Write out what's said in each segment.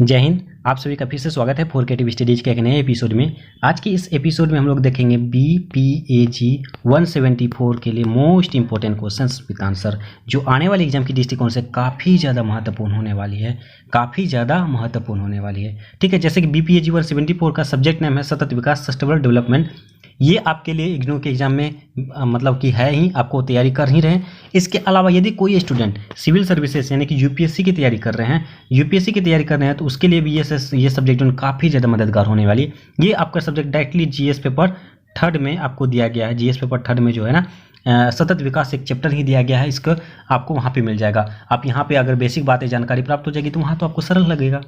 जय हिंद। आप सभी का फिर से स्वागत है 4K टीवी स्टडीज के एक नए एपिसोड में। आज की इस एपिसोड में हम लोग देखेंगे BPAG 174 के लिए most important questions with answer, जो आने वाले एग्जाम की दृष्टिकोण से काफ़ी ज़्यादा महत्वपूर्ण होने वाली है, ठीक है। जैसे कि BPAG 174 का सब्जेक्ट नेम है सतत विकास, सस्टेनेबल डेवलपमेंट। ये आपके लिए इग्नू के एग्जाम में मतलब कि है ही, आपको तैयारी कर ही रहे हैं। इसके अलावा यदि कोई स्टूडेंट सिविल सर्विसेज यानी कि यूपीएससी की तैयारी कर रहे हैं, तो उसके लिए भी ये सब्जेक्ट काफ़ी ज़्यादा मददगार होने वाली है। ये आपका subject directly GS paper third में आपको दिया गया है। जीएस पेपर थर्ड में जो है ना सतत विकास एक चैप्टर ही दिया गया है, इसका आपको वहाँ पे मिल जाएगा। आप यहाँ पे अगर बेसिक बातें जानकारी प्राप्त हो जाएगी तो वहाँ तो आपको सरल लगेगा,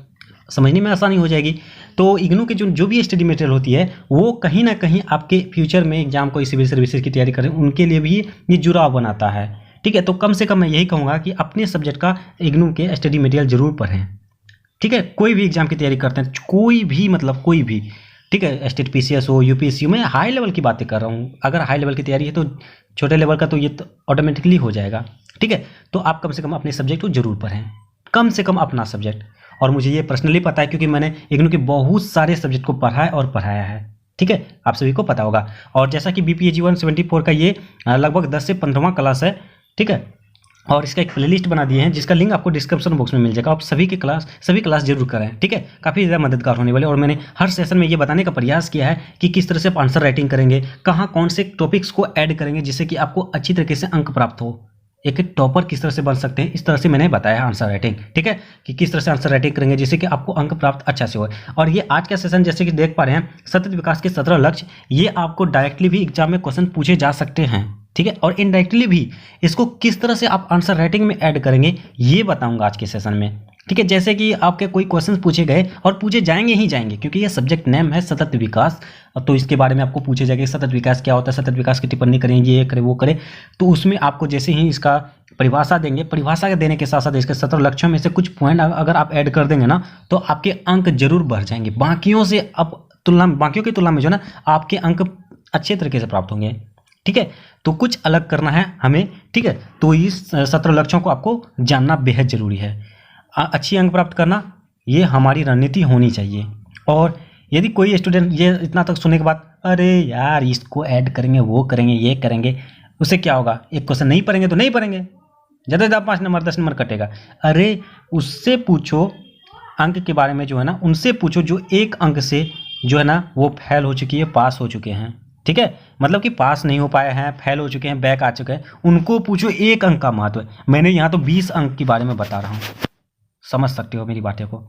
समझने में आसानी हो जाएगी। तो इग्नू की जो भी स्टडी मटेरियल होती है वो कहीं ना कहीं आपके फ्यूचर में एग्जाम कोई सिविल सर्विसेज की तैयारी करें उनके लिए भी ये जुड़ाव बनाता है, ठीक है। तो कम से कम मैं यही कहूँगा कि अपने सब्जेक्ट का इग्नू के स्टडी मटेरियल जरूर पढ़ें, ठीक है। कोई भी एग्जाम की तैयारी करते हैं, कोई भी, ठीक है, स्टेट पीसीएस हो, यूपीएससी, मैं हाई लेवल की बातें कर रहा हूँ। अगर हाई लेवल की तैयारी है तो छोटे लेवल का तो ये तो ऑटोमेटिकली हो जाएगा, ठीक है। तो आप कम से कम अपने सब्जेक्ट को जरूर पढ़ें, कम से कम अपना सब्जेक्ट। और मुझे ये पर्सनली पता है क्योंकि मैंने इग्नू के बहुत सारे सब्जेक्ट को पढ़ा है और पढ़ाया है, ठीक है, आप सभी को पता होगा। और जैसा कि BPAG 174 का ये लगभग 10 से 15वां क्लास है, ठीक है। और इसका एक प्लेलिस्ट बना दिए हैं जिसका लिंक आपको डिस्क्रिप्शन बॉक्स में मिल जाएगा। आप सभी क्लास जरूर करें, ठीक है, काफ़ी ज़्यादा मददगार होने वाले। और मैंने हर सेशन में ये बताने का प्रयास किया है कि किस तरह से आप आंसर राइटिंग करेंगे, कहाँ कौन से टॉपिक्स को ऐड करेंगे जिससे कि आपको अच्छी तरीके से अंक प्राप्त हो, एक टॉपर किस तरह से बन सकते हैं, इस तरह से मैंने बताया आंसर राइटिंग, ठीक है, कि किस तरह से आंसर राइटिंग करेंगे जिससे कि आपको अंक प्राप्त अच्छा से हो। और ये आज का सेशन जैसे कि देख पा रहे हैं, सतत विकास के 17 लक्ष्य, ये आपको डायरेक्टली भी एग्जाम में क्वेश्चन पूछे जा सकते हैं, ठीक है। और इनडायरेक्टली भी इसको किस तरह से आप आंसर राइटिंग में ऐड करेंगे ये बताऊंगा आज के सेशन में, ठीक है। जैसे कि आपके कोई क्वेश्चंस पूछे गए और पूछे जाएंगे ही जाएंगे क्योंकि ये सब्जेक्ट नेम है सतत विकास, तो इसके बारे में आपको पूछे जाएंगे सतत विकास क्या होता है, सतत विकास की टिप्पणी करेंगे, ये करे वो करे। तो उसमें आपको जैसे ही इसका परिभाषा देंगे, परिभाषा देने के साथ साथ इसके 17 लक्ष्यों में से कुछ पॉइंट अगर आप ऐड कर देंगे ना तो आपके अंक जरूर बढ़ जाएंगे। बाकियों की तुलना में जो ना आपके अंक अच्छे तरीके से प्राप्त होंगे, ठीक है। तो कुछ अलग करना है हमें, ठीक है। तो इस 17 लक्ष्यों को आपको जानना बेहद जरूरी है। अच्छी अंक प्राप्त करना ये हमारी रणनीति होनी चाहिए। और यदि कोई स्टूडेंट ये इतना तक सुनने के बाद अरे यार इसको ऐड करेंगे, वो करेंगे, ये करेंगे, उससे क्या होगा, एक क्वेश्चन नहीं पढ़ेंगे तो नहीं पढ़ेंगे, ज़्यादा से ज़्यादा 5 नंबर 10 नंबर कटेगा। अरे उससे पूछो अंक के बारे में, जो है ना उनसे पूछो जो एक अंक से जो है ना वो फेल हो चुकी है, पास हो चुके हैं, ठीक है। मतलब कि पास नहीं हो पाए हैं, फेल हो चुके हैं, बैक आ चुके हैं, उनको पूछो एक अंक का महत्व है। मैंने यहाँ तो 20 अंक के बारे में बता रहा हूँ, समझ सकते हो मेरी बातें को।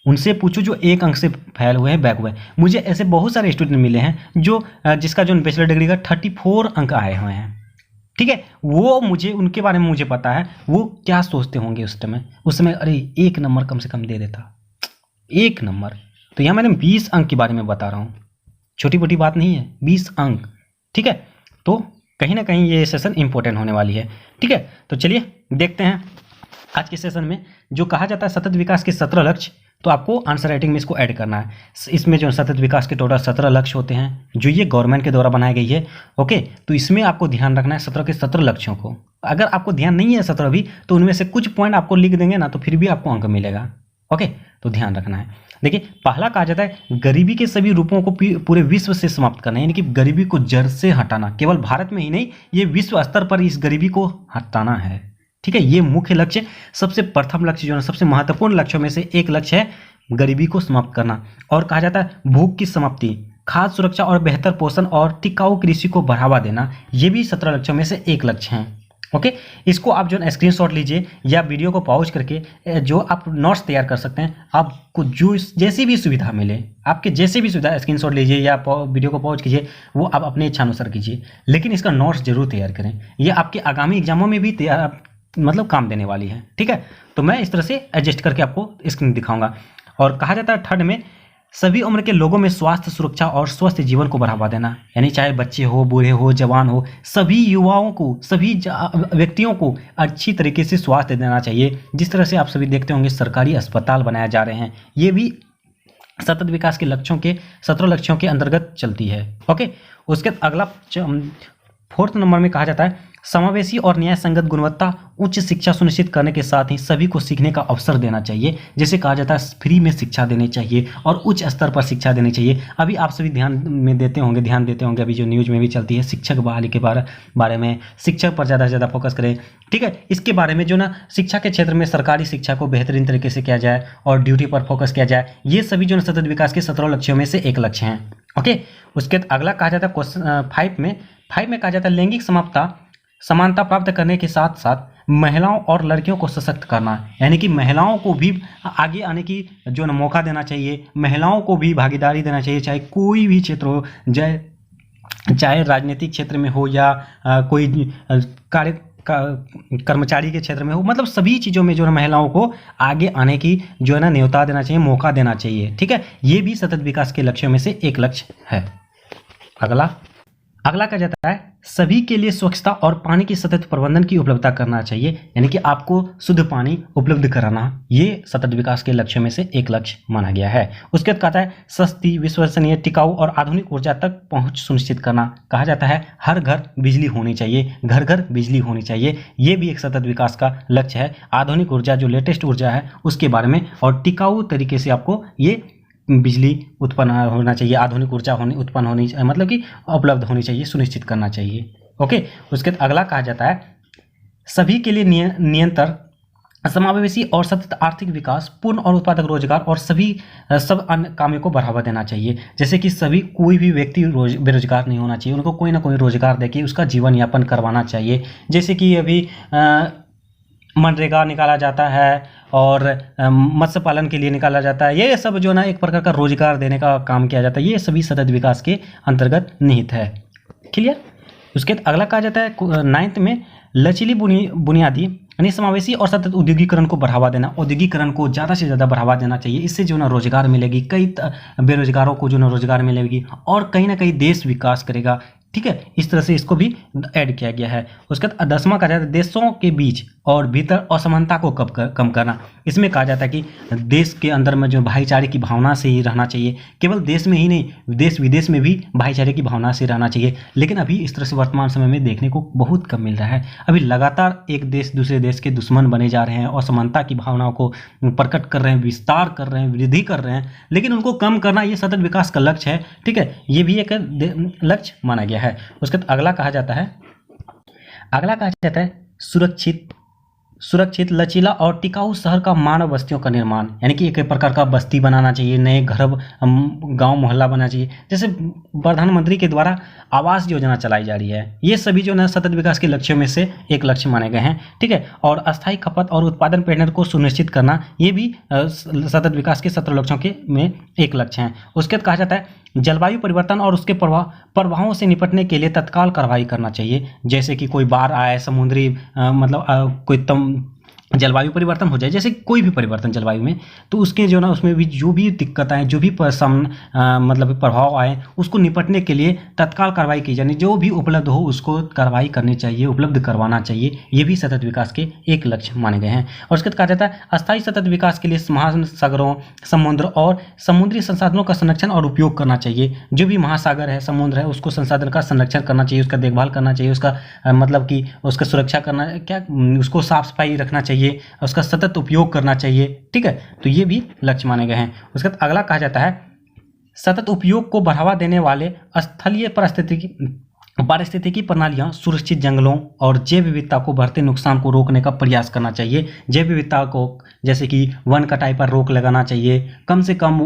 उनसे पूछो जो एक अंक से फेल हुए हैं, बैक हुए हैं। मुझे ऐसे बहुत सारे स्टूडेंट मिले हैं जो जिसका जो बैचलर डिग्री का 34 अंक आए हुए हैं, ठीक है। वो मुझे उनके बारे में मुझे पता है वो क्या सोचते होंगे उस समय अरे 1 नंबर कम से कम दे देता, 1 नंबर। तो यहाँ मैंने 20 अंक के बारे में बता रहा हूँ, छोटी मोटी बात नहीं है, 20 अंक, ठीक है। तो कहीं ना कहीं ये सेशन इंपॉर्टेंट होने वाली है, ठीक है। तो चलिए देखते हैं आज के सेशन में जो कहा जाता है सतत विकास के 17 लक्ष्य। तो आपको आंसर राइटिंग में इसको ऐड करना है। इसमें जो सतत विकास के टोटल 17 लक्ष्य होते हैं जो ये गवर्नमेंट के द्वारा बनाई गई है, ओके। तो इसमें आपको ध्यान रखना है 17 के 17 लक्ष्यों को। अगर आपको ध्यान नहीं है 17 भी तो उनमें से कुछ पॉइंट आपको लिख देंगे ना तो फिर भी आपको अंक मिलेगा, ओके। तो ध्यान रखना है। देखिए पहला कहा जाता है गरीबी के सभी रूपों को पूरे विश्व से समाप्त करना, यानी कि गरीबी को जड़ से हटाना। केवल भारत में ही नहीं, ये विश्व स्तर पर इस गरीबी को हटाना है, ठीक है। ये मुख्य लक्ष्य, सबसे प्रथम लक्ष्य जो है सबसे महत्वपूर्ण लक्ष्यों में से एक लक्ष्य है गरीबी को समाप्त करना। और कहा जाता है भूख की समाप्ति, खाद्य सुरक्षा और बेहतर पोषण और टिकाऊ कृषि को बढ़ावा देना, ये भी 17 लक्ष्यों में से एक लक्ष्य हैं, ओके। इसको आप जो स्क्रीनशॉट लीजिए या वीडियो को पॉज करके जो आप नोट्स तैयार कर सकते हैं, आपको जो जैसी भी सुविधा मिले, आपके जैसे भी सुविधा, स्क्रीनशॉट लीजिए या वीडियो को पॉज कीजिए, वो आप अपने इच्छानुसार कीजिए, लेकिन इसका नोट्स जरूर तैयार करें। ये आपके आगामी एग्जामों में भी मतलब काम देने वाली है, ठीक है। तो मैं इस तरह से एडजस्ट करके आपको स्क्रीन दिखाऊंगा। और कहा जाता है थर्ड में सभी उम्र के लोगों में स्वास्थ्य, सुरक्षा और स्वस्थ जीवन को बढ़ावा देना, यानी चाहे बच्चे हो, बूढ़े हो, जवान हो, सभी युवाओं को, सभी व्यक्तियों को अच्छी तरीके से स्वास्थ्य देना चाहिए। जिस तरह से आप सभी देखते होंगे सरकारी अस्पताल बनाए जा रहे हैं, ये भी सतत विकास के लक्ष्यों के 17 लक्ष्यों के अंतर्गत चलती है, ओके। उसके अगला 4th नंबर में कहा जाता है समावेशी और न्याय संगत गुणवत्ता उच्च शिक्षा सुनिश्चित करने के साथ ही सभी को सीखने का अवसर देना चाहिए। जैसे कहा जाता है फ्री में शिक्षा देनी चाहिए और उच्च स्तर पर शिक्षा देनी चाहिए। अभी आप सभी ध्यान देते होंगे अभी जो न्यूज़ में भी चलती है शिक्षक बहाली के बारे में, शिक्षक पर ज़्यादा से ज़्यादा फोकस करें, ठीक है। इसके बारे में जो ना शिक्षा के क्षेत्र में सरकारी शिक्षा को बेहतरीन तरीके से किया जाए और ड्यूटी पर फोकस किया जाए। ये सभी जो सतत विकास के 17 लक्ष्यों में से एक लक्ष्य हैं। ओके, उसके अगला कहा जाता है क्वेश्चन 5 में कहा जाता है लैंगिक समानता प्राप्त करने के साथ साथ महिलाओं और लड़कियों को सशक्त करना, यानी कि महिलाओं को भी आगे आने की जो ना मौका देना चाहिए, महिलाओं को भी भागीदारी देना चाहिए, चाहे कोई भी क्षेत्र हो, चाहे राजनीतिक क्षेत्र में हो या कोई कर्मचारी के क्षेत्र में हो, मतलब सभी चीज़ों में जो है महिलाओं को आगे आने की जो है ना न्योता देना चाहिए, मौका देना चाहिए, ठीक है। ये भी सतत विकास के लक्ष्यों में से एक लक्ष्य है। अगला कहा जाता है सभी के लिए स्वच्छता और पानी की सतत प्रबंधन की उपलब्धता करना चाहिए, यानी कि आपको शुद्ध पानी उपलब्ध कराना, ये सतत विकास के लक्ष्यों में से एक लक्ष्य माना गया है। उसके बाद कहता है सस्ती, विश्वसनीय, टिकाऊ और आधुनिक ऊर्जा तक पहुंच सुनिश्चित करना। कहा जाता है हर घर बिजली होनी चाहिए, घर घर बिजली होनी चाहिए, ये भी एक सतत विकास का लक्ष्य है। आधुनिक ऊर्जा जो लेटेस्ट ऊर्जा है उसके बारे में और टिकाऊ तरीके से आपको ये बिजली उत्पन्न होना चाहिए, आधुनिक ऊर्जा उत्पन्न होनी मतलब कि उपलब्ध होनी चाहिए, सुनिश्चित करना चाहिए। ओके, उसके बाद अगला कहा जाता है सभी के लिए निरंतर समावेशी और सतत आर्थिक विकास, पूर्ण और उत्पादक रोजगार और सब अन्य कामों को बढ़ावा देना चाहिए। जैसे कि कोई भी व्यक्ति बेरोजगार नहीं होना चाहिए, उनको कोई ना कोई रोजगार देके उसका जीवन यापन करवाना चाहिए। जैसे कि अभी मनरेगा निकाला जाता है और मत्स्य पालन के लिए निकाला जाता है, ये सब जो ना एक प्रकार का रोजगार देने का काम किया जाता है, ये सभी सतत विकास के अंतर्गत निहित है। क्लियर। उसके अगला कहा जाता है 9th में लचीली बुनियादी यानी समावेशी और सतत औद्योगिकरण को बढ़ावा देना। औद्योगिकरण को ज़्यादा से ज़्यादा बढ़ावा देना चाहिए, इससे जो ना रोजगार मिलेगी, कई बेरोजगारों को जो ना रोजगार मिलेगी और कहीं ना कहीं देश विकास करेगा, ठीक है। इस तरह से इसको भी ऐड किया गया है। उसके बाद 10वां कहा जाता है देशों के बीच और भीतर असमानता को कम करना। इसमें कहा जाता है कि देश के अंदर में जो भाईचारे की भावना से ही रहना चाहिए, केवल देश में ही नहीं, देश विदेश में भी भाईचारे की भावना से रहना चाहिए। लेकिन अभी इस तरह से वर्तमान समय में देखने को बहुत कम मिल रहा है। अभी लगातार एक देश दूसरे देश के दुश्मन बने जा रहे हैं, असमानता की भावनाओं को प्रकट कर रहे हैं, विस्तार कर रहे हैं, वृद्धि कर रहे हैं, लेकिन उनको कम करना ये सतत विकास का लक्ष्य है, ठीक है। ये भी एक लक्ष्य माना गया है। उसके बाद अगला कहा जाता है सुरक्षित, लचीला और टिकाऊ शहर का मानव बस्तियों का निर्माण, यानी कि एक प्रकार का बस्ती बनाना चाहिए, नए घर, गांव, मोहल्ला बनाना चाहिए। जैसे प्रधानमंत्री के द्वारा आवास योजना चलाई जा रही है, ये सभी जो है सतत विकास के लक्ष्यों में से एक लक्ष्य माने गए हैं, ठीक है। और अस्थायी खपत और उत्पादन पैटर्न को सुनिश्चित करना, ये भी सतत विकास के 17 लक्ष्यों के में एक लक्ष्य है। उसके बाद कहा जाता है जलवायु परिवर्तन और उसके प्रभावों से निपटने के लिए तत्काल कार्रवाई करना चाहिए। जैसे कि कोई बाढ़ आए, समुद्री कोई जलवायु परिवर्तन हो जाए, जैसे कोई भी परिवर्तन जलवायु में, तो उसके जो ना उसमें भी जो भी दिक्कत आए, जो भी प्रभाव आए, उसको निपटने के लिए तत्काल कार्रवाई की जानी, जो भी उपलब्ध हो उसको कार्रवाई करनी चाहिए, उपलब्ध करवाना चाहिए। ये भी सतत विकास के एक लक्ष्य माने गए हैं। और उसके बाद कहा जाता है अस्थायी सतत विकास के लिए महासागरों, समुद्र और समुद्री संसाधनों का संरक्षण और उपयोग करना चाहिए। जो भी महासागर है, समुद्र है, उसको संसाधन का संरक्षण करना चाहिए, उसका देखभाल करना चाहिए, उसका कि उसका सुरक्षा करना, उसको साफ सफाई रखना चाहिए, उसका सतत उपयोग करना चाहिए, ठीक है। तो ये भी लक्ष्य माने गए हैं। उसके बाद अगला कहा जाता है सतत उपयोग को बढ़ावा देने वाले स्थलीय पारिस्थितिकी प्रणालियां, सुरक्षित जंगलों और जैव विविधता को बढ़ते नुकसान को रोकने का प्रयास करना चाहिए। जैव विविधता को जैसे कि वन कटाई पर रोक लगाना चाहिए, कम से कम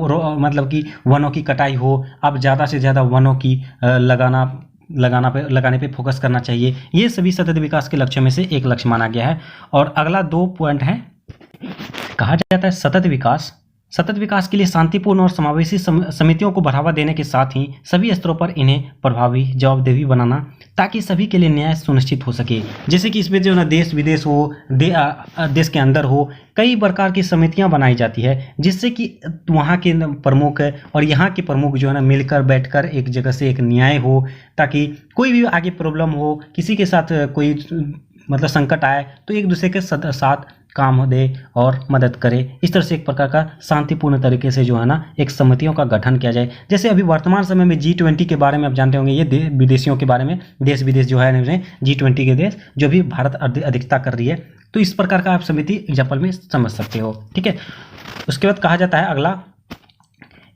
कि वनों की कटाई हो, अब ज़्यादा से ज़्यादा वनों की लगाने पे फोकस करना चाहिए। ये सभी सतत विकास के लक्ष्यों में से एक लक्ष्य माना गया है। और अगला 2 पॉइंट है, कहा जाता है सतत विकास के लिए शांतिपूर्ण और समावेशी समितियों को बढ़ावा देने के साथ ही सभी स्तरों पर इन्हें प्रभावी, जवाबदेही बनाना, ताकि सभी के लिए न्याय सुनिश्चित हो सके। जैसे कि इसमें जो ना देश विदेश हो, देश के अंदर हो, कई प्रकार की समितियां बनाई जाती है, जिससे कि वहाँ के प्रमुख और यहाँ के प्रमुख जो है ना मिलकर बैठकर एक जगह से एक न्याय हो, ताकि कोई भी आगे प्रॉब्लम हो, किसी के साथ कोई संकट आए, तो एक दूसरे के साथ काम दे और मदद करे। इस तरह से एक प्रकार का शांतिपूर्ण तरीके से जो है ना एक समितियों का गठन किया जाए। जैसे अभी वर्तमान समय में G20 के बारे में आप जानते होंगे, ये विदेशियों के बारे में, देश विदेश जो है G20 के देश जो भी भारत अध्यक्षता कर रही है, तो इस प्रकार का आप समिति एग्जाम्पल में समझ सकते हो। ठीक है, उसके बाद कहा जाता है अगला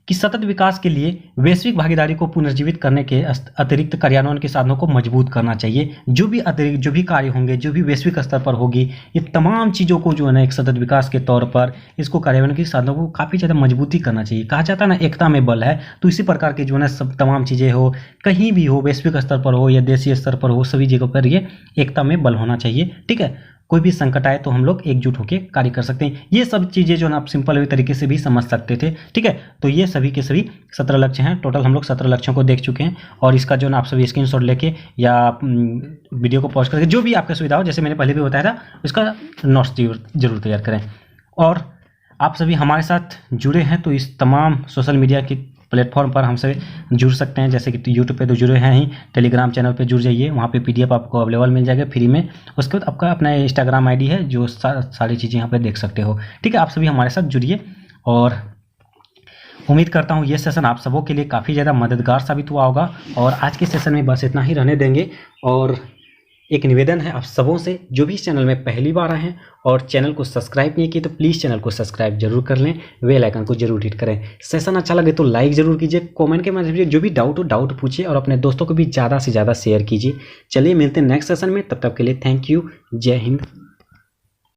कि सतत विकास के लिए वैश्विक भागीदारी को पुनर्जीवित करने के अतिरिक्त कार्यान्वयन के साधनों को मजबूत करना चाहिए। जो भी कार्य होंगे, जो भी वैश्विक स्तर पर होगी, ये तमाम चीज़ों को जो है ना एक सतत विकास के तौर पर इसको कार्यान्वयन के साधनों को काफ़ी ज़्यादा मजबूती करना चाहिए। कहा जाता है ना एकता में बल है, तो इसी प्रकार के जो है ना सब तमाम चीज़ें हो, कहीं भी हो, वैश्विक स्तर पर हो या देशीय स्तर पर हो, सभी जगह पर ये एकता में बल होना चाहिए। ठीक है, कोई भी संकट आए तो हम लोग एकजुट होकर कार्य कर सकते हैं। ये सब चीज़ें जो ना आप सिंपल तरीके से भी समझ सकते थे। ठीक है, तो ये सभी के सभी 17 लक्ष्य हैं। टोटल हम लोग 17 लक्ष्यों को देख चुके हैं और इसका जो ना आप सभी स्क्रीनशॉट लेके या वीडियो को पॉज करके जो भी आपका सुविधा हो, जैसे मैंने पहले भी बताया था, उसका नोट्स जरूर तैयार करें। और आप सभी हमारे साथ जुड़े हैं तो इस तमाम सोशल मीडिया की प्लेटफॉर्म पर हमसे जुड़ सकते हैं। जैसे कि यूट्यूब पे तो जुड़े हैं ही, टेलीग्राम चैनल पे जुड़ जाइए, वहाँ पे PDF आपको अवेलेबल मिल जाएगा फ्री में। उसके बाद आपका अपना इंस्टाग्राम ID है जो सारी चीज़ें यहाँ पे देख सकते हो। ठीक है, आप सभी हमारे साथ जुड़िए और उम्मीद करता हूँ ये सेशन आप सबों के लिए काफ़ी ज़्यादा मददगार साबित हुआ होगा। और आज के सेशन में बस इतना ही रहने देंगे। और एक निवेदन है आप सबों से, जो भी इस चैनल में पहली बार आए हैं और चैनल को सब्सक्राइब नहीं किए तो प्लीज़ चैनल को सब्सक्राइब जरूर कर लें, बेल आइकन को जरूर हिट करें। सेशन अच्छा लगे तो लाइक जरूर कीजिए, कमेंट के माध्यम से जो भी डाउट हो डाउट पूछिए और अपने दोस्तों को भी ज़्यादा से ज़्यादा शेयर कीजिए। चलिए मिलते हैं नेक्स्ट सेशन में, तब तक के लिए थैंक यू, जय हिंद।